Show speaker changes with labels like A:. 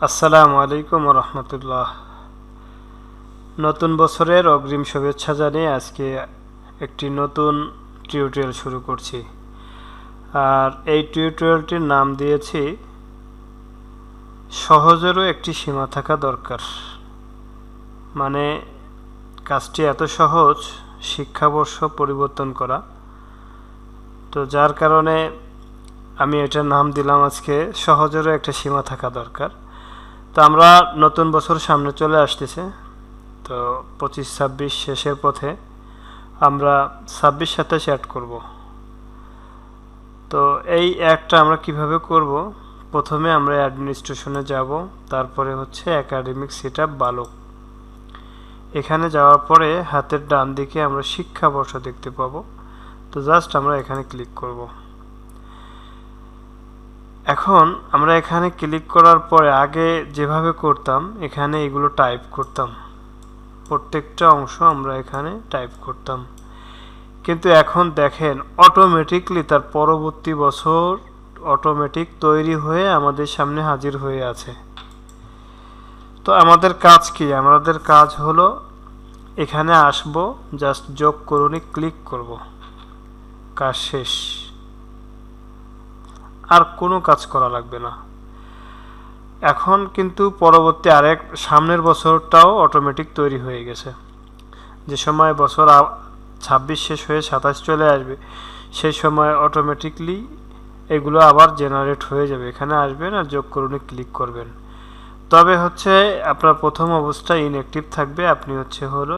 A: আসসালামু আলাইকুম রহমতুল্লাহ। নতুন বছরের অগ্রিম শুভেচ্ছা জানিয়ে আজকে একটি নতুন টিউটোরিয়াল শুরু করছি। আর এই টিউটোরিয়ালটির নাম দিয়েছি সহজেরও একটি সীমা থাকা দরকার। মানে কাজটি এত সহজ, শিক্ষাবর্ষ পরিবর্তন করা, তো যার কারণে আমি এটার নাম দিলাম আজকে সহজেরও একটা সীমা থাকা দরকার। তো আমরা নতুন বছর সামনে চলে আসতেছে, তো 25-26 শেষের পথে আমরা 26-27 অ্যাড করব। তো এই অ্যাডটা আমরা কিভাবে করব? প্রথমে আমরা অ্যাডমিনিস্ট্রেশনে যাব, তারপরে হচ্ছে একাডেমিক সেটআপ বালক। এখানে যাওয়ার পরে হাতের ডান দিকে আমরা শিক্ষাবর্ষ দেখতে পাবো। তো জাস্ট আমরা এখানে ক্লিক করব। এখন আমরা এখানে ক্লিক করার পরে আগে যেভাবে করতাম এখানে এগুলো টাইপ করতাম, প্রত্যেকটা অংশ আমরা এখানে টাইপ করতাম, কিন্তু এখন দেখেন অটোমেটিকলি তার পরবর্তী বছর অটোমেটিক তৈরি হয়ে আমাদের সামনে হাজির হয়ে আছে। তো আমাদের কাজ কি? আমাদের কাজ হলো এখানে আসব, জাস্ট যোগ করুন ক্লিক করব, কাজ শেষ। আর কোনো কাজ করা লাগবে না। এখন কিন্তু পরবর্তী আরেক সামনের বছরটাও অটোমেটিক তৈরি হয়ে গেছে। যে সময় বছর 26 শেষ হয়ে 27 চলে আসবে, সেই সময় অটোমেটিকলি এগুলো আবার জেনারেট হয়ে যাবে। এখানে আসবেন আর যোগ করুন ক্লিক করবেন। তবে হচ্ছে আপনার প্রথম অবস্থায় ইনঅ্যাক্টিভ থাকবে, আপনি হলো